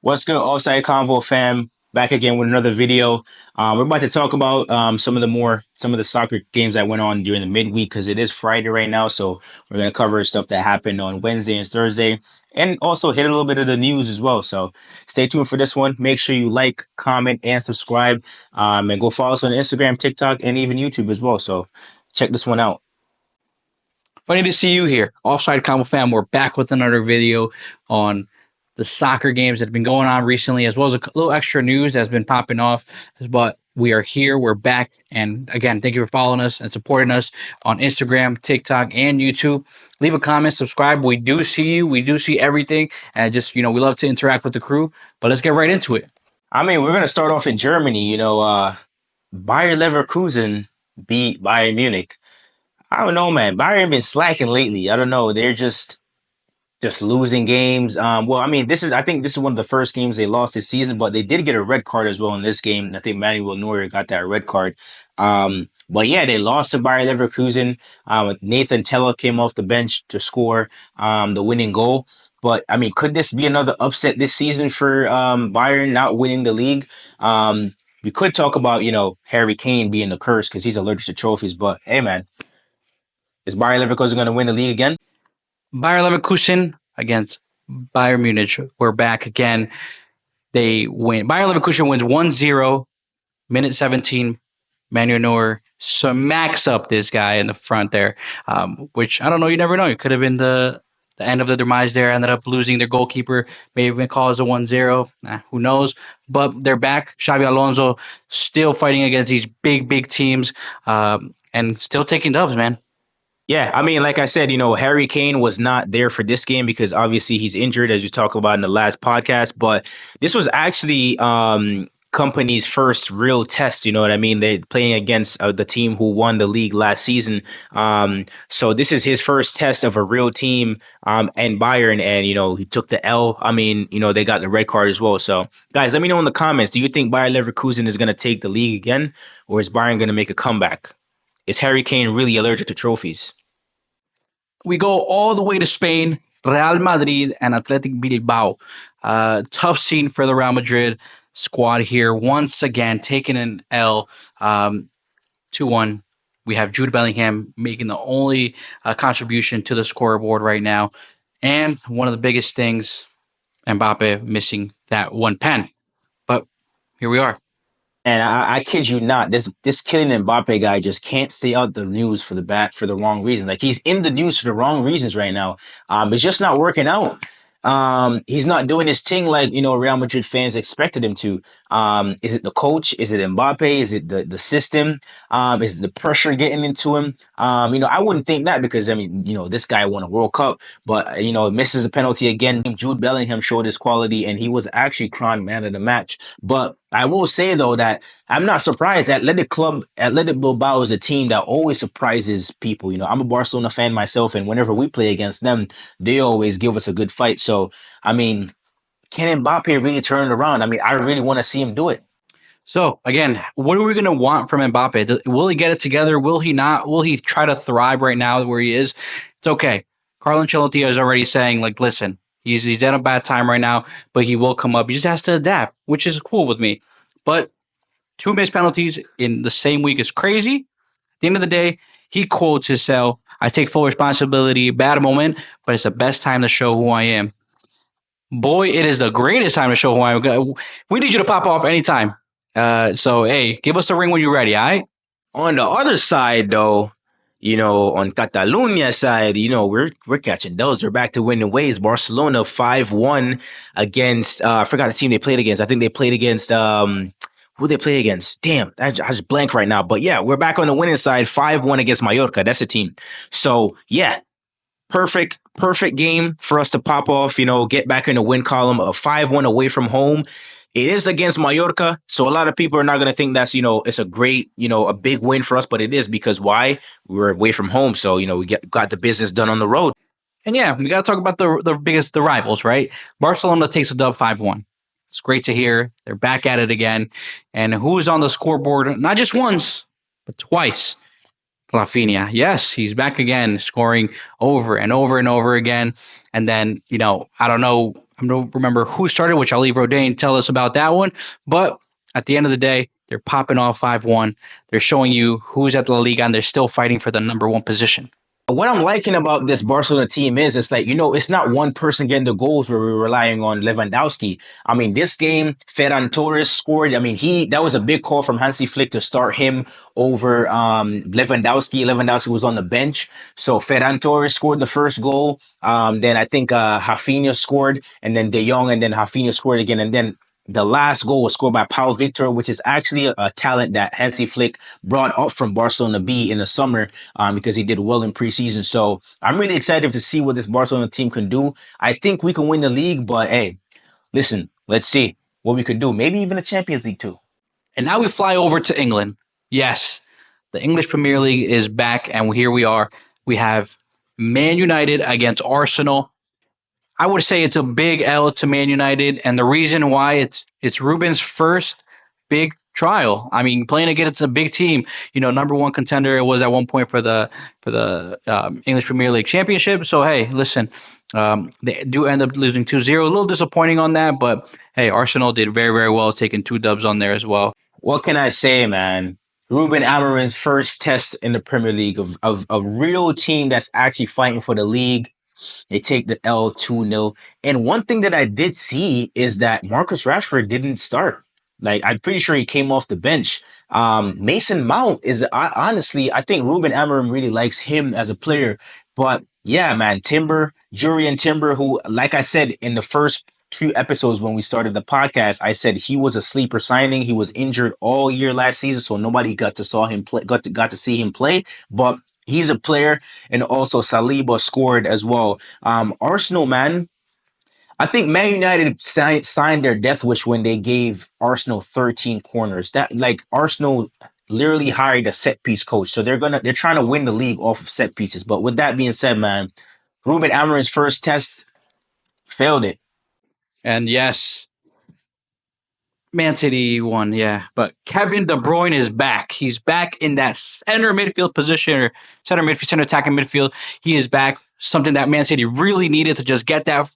What's good, Offside Convo fam? Back again with another video. We're about to talk about some of the soccer games that went on during the midweek because it is Friday right now. So we're gonna cover stuff that happened on Wednesday and Thursday, and also hit a little bit of the news as well. So stay tuned for this one. Make sure you like, comment, and subscribe. And go follow us on Instagram, TikTok, and even YouTube as well. So check this one out. Funny to see you here. Offside Convo fam, we're back with another video on the soccer games that have been going on recently, as well as a little extra news that's been popping off. But we are here, we're back. And again, thank you for following us and supporting us on Instagram, TikTok, and YouTube. Leave a comment, subscribe. We do see you. We do see everything. And just, we love to interact with the crew. But let's get right into it. I mean, we're gonna start off in Germany. Bayer Leverkusen beat Bayern Munich. I don't know, man. Bayern been slacking lately. I don't know. They're just losing games. I think this is one of the first games they lost this season, but they did get a red card as well in this game. I think Manuel Neuer got that red card. But yeah, they lost to Bayer Leverkusen. Nathan Teller came off the bench to score the winning goal. But I mean, could this be another upset this season for Bayern not winning the league? We could talk about Harry Kane being the curse because he's allergic to trophies. But hey, man, is Bayer Leverkusen going to win the league again? Bayer Leverkusen against Bayern Munich. We're back again. They win. Bayer Leverkusen wins 1-0, minute 17. Manuel Neuer smacks up this guy in the front there, which I don't know. You never know. It could have been the end of the demise there. Ended up losing their goalkeeper. Maybe even cause a 1-0. Who knows? But they're back. Xabi Alonso still fighting against these big teams and still taking dubs, man. Yeah, I mean, like I said, Harry Kane was not there for this game because obviously he's injured, as you talked about in the last podcast. But this was actually Company's first real test. You know what I mean? They're playing against the team who won the league last season. So this is his first test of a real team and Bayern. And, he took the L. I mean, they got the red card as well. So, guys, let me know in the comments. Do you think Bayer Leverkusen is going to take the league again? Or is Bayern going to make a comeback? Is Harry Kane really allergic to trophies? We go all the way to Spain, Real Madrid and Athletic Bilbao. Tough scene for the Real Madrid squad here. Once again, taking an L, 2-1. We have Jude Bellingham making the only contribution to the scoreboard right now. And one of the biggest things, Mbappe missing that one pen. But here we are. And I kid you not, this Kylian Mbappe guy just can't stay out the news for the wrong reasons. Like, he's in the news for the wrong reasons right now. It's just not working out. He's not doing his thing like, Real Madrid fans expected him to. Is it the coach? Is it Mbappe? Is it the system? Is it the pressure getting into him? I wouldn't think that because, this guy won a World Cup, but, misses a penalty again. Jude Bellingham showed his quality and he was actually crowned man of the match. But I will say, though, that I'm not surprised. Athletic Bilbao is a team that always surprises people. I'm a Barcelona fan myself, and whenever we play against them, they always give us a good fight. So, I mean, can Mbappe really turn it around? I mean, I really want to see him do it. So, again, what are we going to want from Mbappe? Will he get it together? Will he not? Will he try to thrive right now where he is? It's okay. Carlo Ancelotti is already saying, listen, he's at a bad time right now, but he will come up. He just has to adapt, which is cool with me. But 2 missed penalties in the same week is crazy. At the end of the day, he quotes himself, I take full responsibility, bad moment, but it's the best time to show who I am. Boy, it is the greatest time to show who I am. We need you to pop off anytime. So, hey, give us a ring when you're ready, all right? On the other side, though, on Catalunya side, we're catching those. We're back to winning ways. Barcelona 5-1 against, I forgot the team they played against. I think they played against, who they play against? Damn, I just blank right now. But yeah, we're back on the winning side, 5-1 against Mallorca. That's a team. So yeah, perfect game for us to pop off, get back in the win column of 5-1 away from home. It is against Mallorca, so a lot of people are not going to think that's, it's a great, a big win for us, but it is because why? We're away from home, so, we got the business done on the road. And yeah, we got to talk about the rivals, right? Barcelona takes a dub 5-1. It's great to hear. They're back at it again. And who's on the scoreboard? Not just once, but twice. Rafinha. Yes, he's back again, scoring over and over and over again. And then, I don't know I don't remember who started, which I'll leave Rodane tell us about that one. But at the end of the day, they're popping off 5-1. They're showing you who's at the La Liga, and they're still fighting for the number one position. What I'm liking about this Barcelona team is it's like, it's not one person getting the goals where we're relying on Lewandowski. I mean, this game, Ferran Torres scored. I mean, that was a big call from Hansi Flick to start him over Lewandowski. Lewandowski was on the bench. So Ferran Torres scored the first goal. Then I think Rafinha scored, and then De Jong, and then Rafinha scored again. And then the last goal was scored by Paul Victor, which is actually a talent that Hansi Flick brought up from Barcelona B in the summer because he did well in preseason. So I'm really excited to see what this Barcelona team can do. I think we can win the league, but hey, listen, let's see what we could do. Maybe even a Champions League too. And now we fly over to England. Yes, the English Premier League is back, and here we are. We have Man United against Arsenal. I would say it's a big L to Man United, and the reason why it's Ruben's first big trial. I mean, playing against a big team, number one contender was at one point for the English Premier League Championship. So hey, listen, they do end up losing 2-0. A little disappointing on that, but hey, Arsenal did very, very well, taking 2 dubs on there as well. What can I say, man? Ruben Amorim's first test in the Premier League of a real team that's actually fighting for the league. They take the L 2-0. And one thing that I did see is that Marcus Rashford didn't start. Like, I'm pretty sure he came off the bench. Mason Mount honestly, I think Ruben Amorim really likes him as a player. But yeah, man, Jurriën Timber, who, like I said in the first few episodes when we started the podcast, I said he was a sleeper signing. He was injured all year last season, so nobody got to see him play. But he's a player, and also Saliba scored as well. Arsenal, man, I think Man United signed their death wish when they gave Arsenal 13 corners. That, like, Arsenal literally hired a set piece coach, so they're trying to win the league off of set pieces. But with that being said, man, Ruben Amorim's first test failed it. And yes, Man City won, yeah. But Kevin De Bruyne is back. He's back in that center midfield position, or center attacking midfield. He is back, something that Man City really needed to just get that,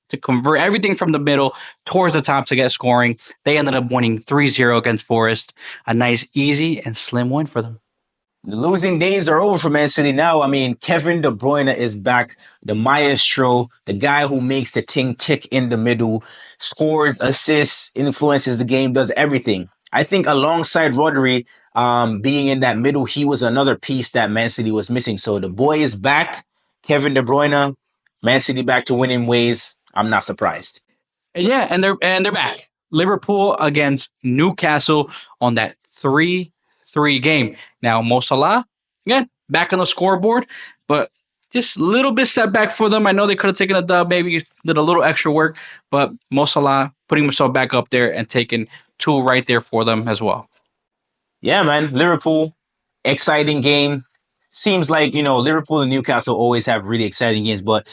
to convert everything from the middle towards the top to get scoring. They ended up winning 3-0 against Forest. A nice, easy, and slim win for them. The losing days are over for Man City now. I mean, Kevin De Bruyne is back, the maestro, the guy who makes the thing tick in the middle, scores, assists, influences the game, does everything. I think alongside Rodri being in that middle, he was another piece that Man City was missing. So the boy is back, Kevin De Bruyne, Man City back to winning ways. I'm not surprised. Yeah, and they're back. Liverpool against Newcastle on that 3-3 game. Now, Mo Salah, again, back on the scoreboard, but just a little bit setback for them. I know they could have taken a dub, maybe did a little extra work, but Mo Salah putting himself back up there and taking 2 right there for them as well. Yeah, man, Liverpool, exciting game. Seems like, Liverpool and Newcastle always have really exciting games, but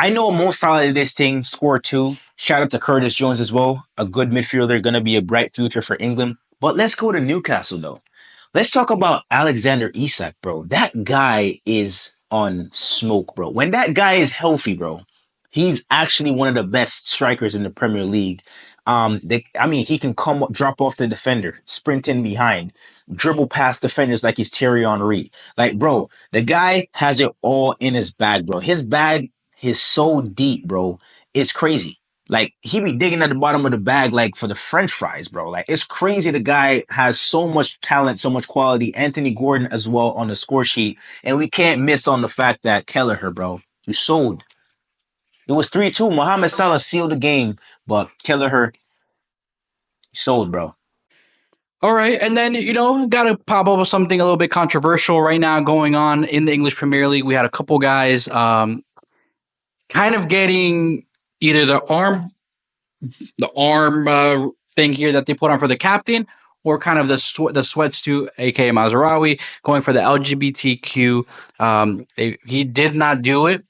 I know Mo Salah did this thing, scored 2. Shout out to Curtis Jones as well. A good midfielder, going to be a bright future for England. But let's go to Newcastle, though. Let's talk about Alexander Isak, bro. That guy is on smoke, bro. When that guy is healthy, bro, he's actually one of the best strikers in the Premier League. He can drop off the defender, sprint in behind, dribble past defenders like he's Thierry Henry. Like, bro, the guy has it all in his bag, bro. His bag is so deep, bro. It's crazy. Like, he be digging at the bottom of the bag, like, for the French fries, bro. Like, it's crazy. The guy has so much talent, so much quality. Anthony Gordon as well on the score sheet. And we can't miss on the fact that Kelleher, bro, you sold. It was 3-2. Mohamed Salah sealed the game, but Kelleher sold, bro. All right, and then, got to pop up with something a little bit controversial right now going on in the English Premier League. We had a couple guys kind of getting either the arm thing here that they put on for the captain, or kind of the sweatsuit, aka Mazraoui, going for the LGBTQ. He did not do it,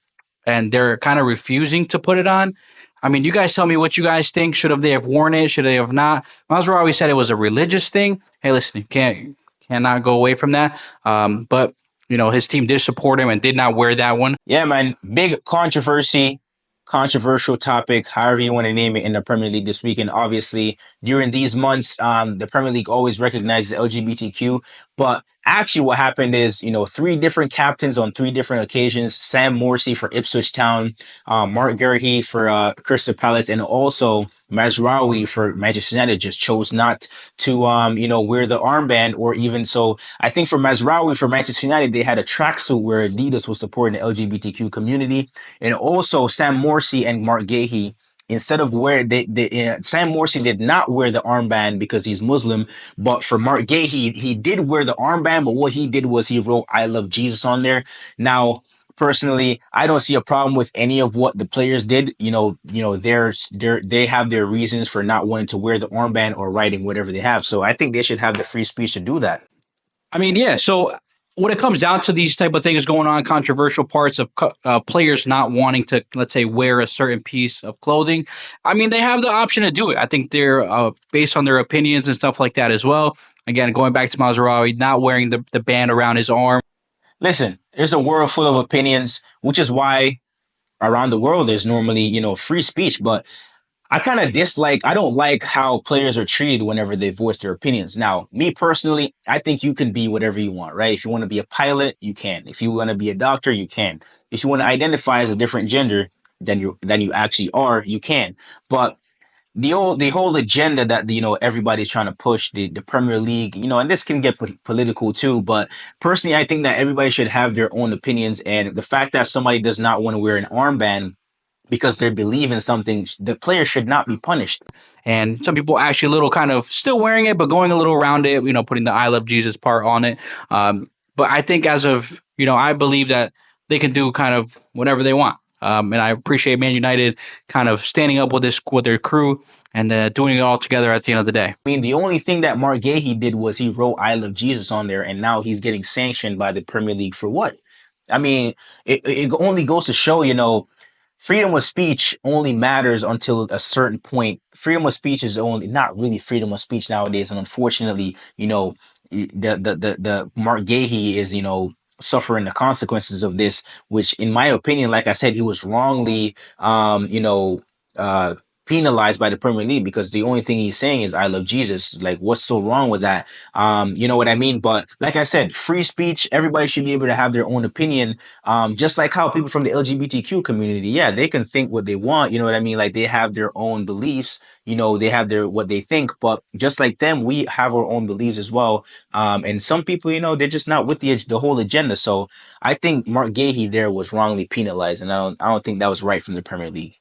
and they're kind of refusing to put it on. I mean, you guys tell me what you guys think. They have worn it? Should they have not? Mazraoui said it was a religious thing. Hey, listen, you cannot go away from that. But his team did support him and did not wear that one. Yeah, man. Big controversy controversial topic, however you want to name it, in the Premier League this weekend. Obviously, during these months, the Premier League always recognizes LGBTQ, but actually what happened is, three different captains on three different occasions: Sam Morsey for Ipswich Town, Mark Gurhey for Crystal Palace, and also Mazraoui for Manchester United, just chose not to, wear the armband. Or even so, I think for Mazraoui for Manchester United, they had a tracksuit where Adidas was supporting the LGBTQ community. And also Sam Morsey and Mark Gahey, instead of where Sam Morsey did not wear the armband because he's Muslim, but for Mark Gahey, he did wear the armband, but what he did was he wrote "I love Jesus" on there. Now, personally, I don't see a problem with any of what the players did. They have their reasons for not wanting to wear the armband or writing whatever they have. So I think they should have the free speech to do that. I mean, yeah. So when it comes down to these type of things going on, controversial parts of players not wanting to, let's say, wear a certain piece of clothing, I mean, they have the option to do it. I think they're based on their opinions and stuff like that as well. Again, going back to Mazraoui, not wearing the band around his arm. Listen, there's a world full of opinions, which is why around the world there's normally, free speech. But I don't like how players are treated whenever they voice their opinions. Now, me personally, I think you can be whatever you want, right? If you want to be a pilot, you can. If you want to be a doctor, you can. If you want to identify as a different gender than you actually are, you can. But the whole agenda that everybody's trying to push, the Premier League, and this can get political too. But personally, I think that everybody should have their own opinions, and the fact that somebody does not want to wear an armband because they believe in something, the player should not be punished. And some people actually a little kind of still wearing it, but going a little around it, putting the I love Jesus part on it. But I think as of, I believe that they can do kind of whatever they want. And I appreciate Man United kind of standing up with their crew and doing it all together at the end of the day. I mean, the only thing that Mark Gahey did was he wrote "I love Jesus" on there, and now he's getting sanctioned by the Premier League for what? I mean, it only goes to show, freedom of speech only matters until a certain point. Freedom of speech is only not really freedom of speech nowadays, and unfortunately, the Mark Gahey is suffering the consequences of this. Which, in my opinion, like I said, he was wrongly uh penalized by the Premier League, because the only thing he's saying is "I love Jesus." Like, what's so wrong with that? You know what I mean? But like I said, free speech, everybody should be able to have their own opinion. Just like how people from the LGBTQ community, yeah, they can think what they want, you know what I mean? Like, they have their own beliefs, they have their what they think, but just like them, we have our own beliefs as well. And some people, they're just not with the whole agenda. So I think Mark Gahey there was wrongly penalized, and I don't think that was right from the Premier League.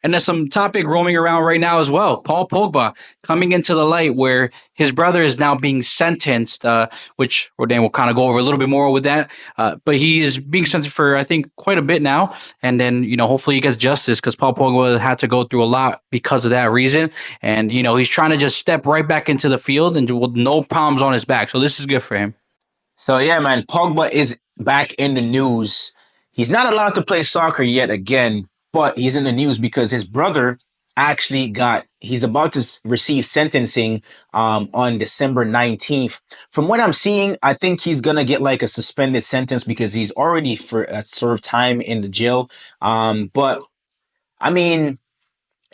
And there's some topic roaming around right now as well. Paul Pogba coming into the light where his brother is now being sentenced, which Rodan will kind of go over a little bit more with that. But he is being sentenced for, I think, quite a bit now. And then, hopefully he gets justice, because Paul Pogba had to go through a lot because of that reason. And, he's trying to just step right back into the field and with no problems on his back. So this is good for him. So yeah, man, Pogba is back in the news. He's not allowed to play soccer yet again, but he's in the news because his brother he's about to receive sentencing on December 19th. From what I'm seeing, I think he's gonna get like a suspended sentence because he's already served time in the jail. But I mean,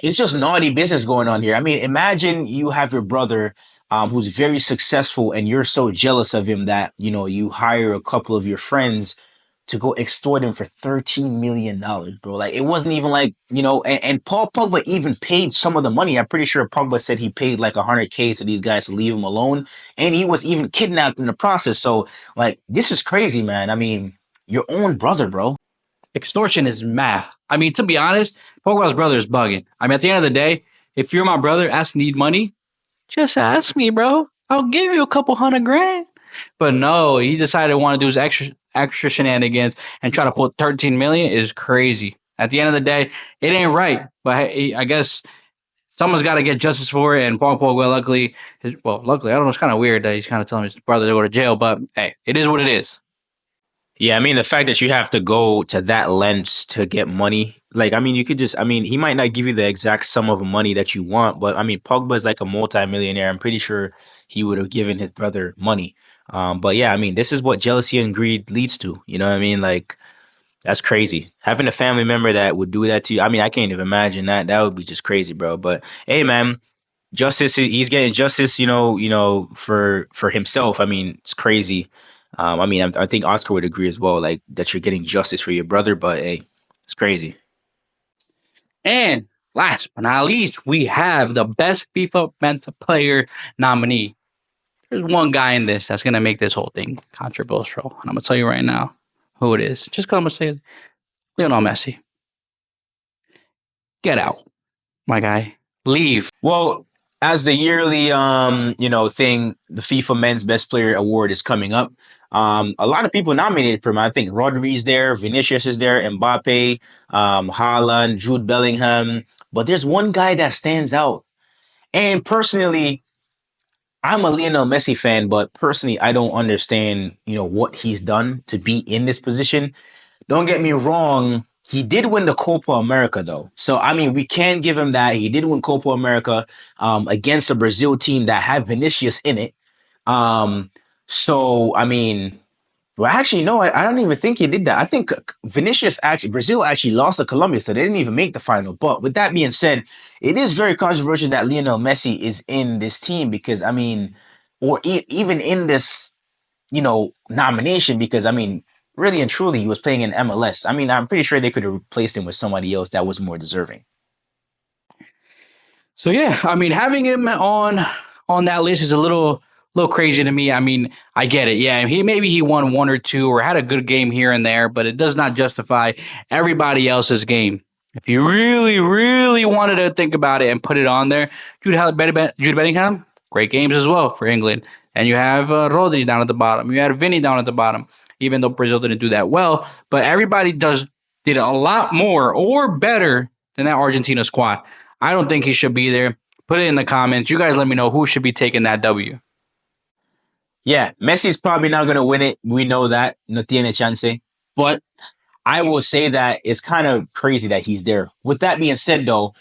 it's just naughty business going on here. I mean, imagine you have your brother who's very successful, and you're so jealous of him that, you hire a couple of your friends to go extort him for $13 million, bro. Like, it wasn't even like, and Paul Pogba even paid some of the money. I'm pretty sure Pogba said he paid like 100K to these guys to leave him alone. And he was even kidnapped in the process. So, like, this is crazy, man. I mean, your own brother, bro. Extortion is mad. I mean, to be honest, Pogba's brother is bugging. I mean, at the end of the day, if you're my brother, need money, just ask me, bro. I'll give you a couple $100,000. But no, he decided to want to do his extra shenanigans and try to put 13 million is crazy. At the end of the day, it ain't right. But hey, I guess someone's got to get justice for it. And Paul Pogba, luckily, I don't know. It's kind of weird that he's kind of telling his brother to go to jail. But hey, it is what it is. Yeah, I mean, the fact that you have to go to that length to get money, like, I mean, he might not give you the exact sum of money that you want, but I mean, Pogba is like a multimillionaire. I'm pretty sure he would have given his brother money. But yeah, I mean, this is what jealousy and greed leads to. You know what I mean? Like, That's crazy. Having a family member that would do that to you. I mean, I can't even imagine that. That would be just crazy, bro. But hey, man, justice. He's getting justice. For himself. I mean, it's crazy. I mean, I think Oscar would agree as well. Like that, you're getting justice for your brother. But hey, it's crazy. And last but not least, we have the best FIFA men's player nominee. There's one guy in this that's going to make this whole thing controversial. And I'm going to tell you right now who it is. Just because I'm going to say it, Lionel Messi. Get out, my guy. Leave. Well, as the yearly thing, the FIFA Men's Best Player Award is coming up. A lot of people nominated for him. I think Rodri's there, Vinicius is there, Mbappe, Haaland, Jude Bellingham. But there's one guy that stands out. And personally, I'm a Lionel Messi fan, but personally, I don't understand, what he's done to be in this position. Don't get me wrong. He did win the Copa America, though. So, I mean, we can give him that. He did win Copa America against a Brazil team that had Vinicius in it. So, I mean, well, actually, no, I don't even think he did that. I think Brazil actually lost to Colombia, so they didn't even make the final. But with that being said, it is very controversial that Lionel Messi is in this team because, I mean, or even in this, nomination because, I mean, really and truly, he was playing in MLS. I mean, I'm pretty sure they could have replaced him with somebody else that was more deserving. So yeah, I mean, having him on that list is a little crazy to me. I mean, I get it. Yeah, he won one or two or had a good game here and there, but it does not justify everybody else's game. If you really, really wanted to think about it and put it on there, Jude Bellingham, great games as well for England. And you have Rodri down at the bottom. You had Vinny down at the bottom, even though Brazil didn't do that well. But everybody did a lot more or better than that Argentina squad. I don't think he should be there. Put it in the comments. You guys let me know who should be taking that W. Yeah, Messi's probably not going to win it. We know that. No tiene chance. But I will say that it's kind of crazy that he's there. With that being said, though,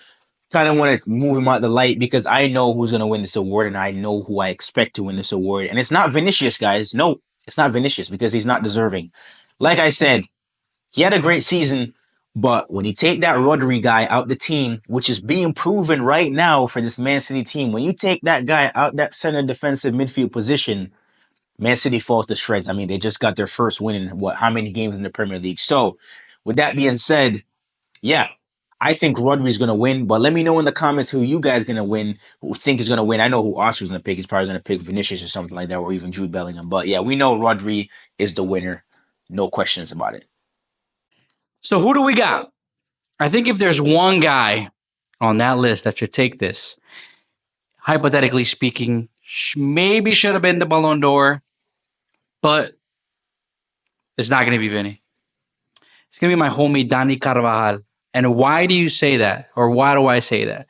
kind of want to move him out the light because I know who's going to win this award and I know who I expect to win this award. And it's not Vinicius, guys. No, it's not Vinicius because he's not deserving. Like I said, he had a great season, but when you take that Rodri guy out the team, which is being proven right now for this Man City team, when you take that guy out that center defensive midfield position, Man City falls to shreds. I mean, they just got their first win in how many games in the Premier League? So, with that being said, yeah, I think Rodri's going to win, but let me know in the comments who you guys going to win, who think is going to win. I know who Oscar's going to pick. He's probably going to pick Vinicius or something like that, or even Jude Bellingham. But yeah, we know Rodri is the winner. No questions about it. So who do we got? I think if there's one guy on that list that should take this, hypothetically speaking, maybe should have been the Ballon d'Or, but it's not going to be Vinny. It's going to be my homie Dani Carvajal. And why do you say that? Or why do I say that?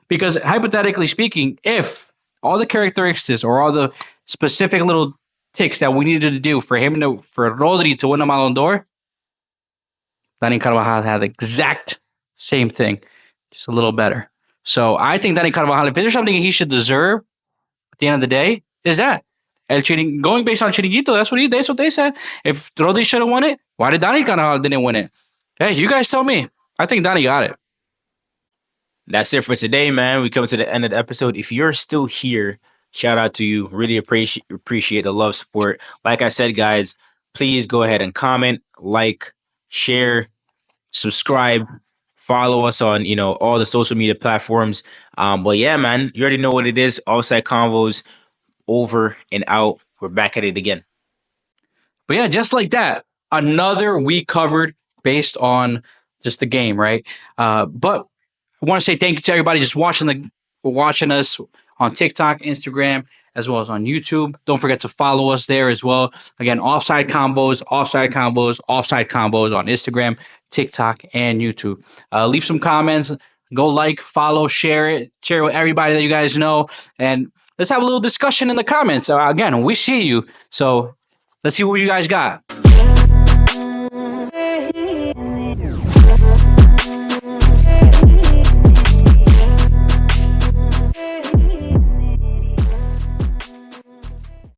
Because hypothetically speaking, if all the characteristics or all the specific little ticks that we needed to do for Rodri to win a Ballon d'Or, Dani Carvajal had the exact same thing, just a little better. So I think Dani Carvajal, if there's something he should deserve at the end of the day, is that. Going based on Chiringuito, that's what they said. If Rodri should have won it, why did Dani Carvajal didn't win it? Hey, you guys tell me. I think Dani got it. That's it for today, man. We come to the end of the episode. If you're still here, shout out to you. Really appreciate the love, support. Like I said, guys, please go ahead and comment, like, share, subscribe, follow us on, all the social media platforms. But yeah, man, you already know what it is. Offside Convos, over and out. We're back at it again. But yeah, just like that, another week covered based on just the game, right? But I want to say thank you to everybody just watching us on TikTok, Instagram, as well as on YouTube. Don't forget to follow us there as well. Again, Offside Convos on Instagram, TikTok, and YouTube. Leave some comments. Go like, follow, share it. Share it with everybody that you guys know. And let's have a little discussion in the comments. Again, we see you. So let's see what you guys got.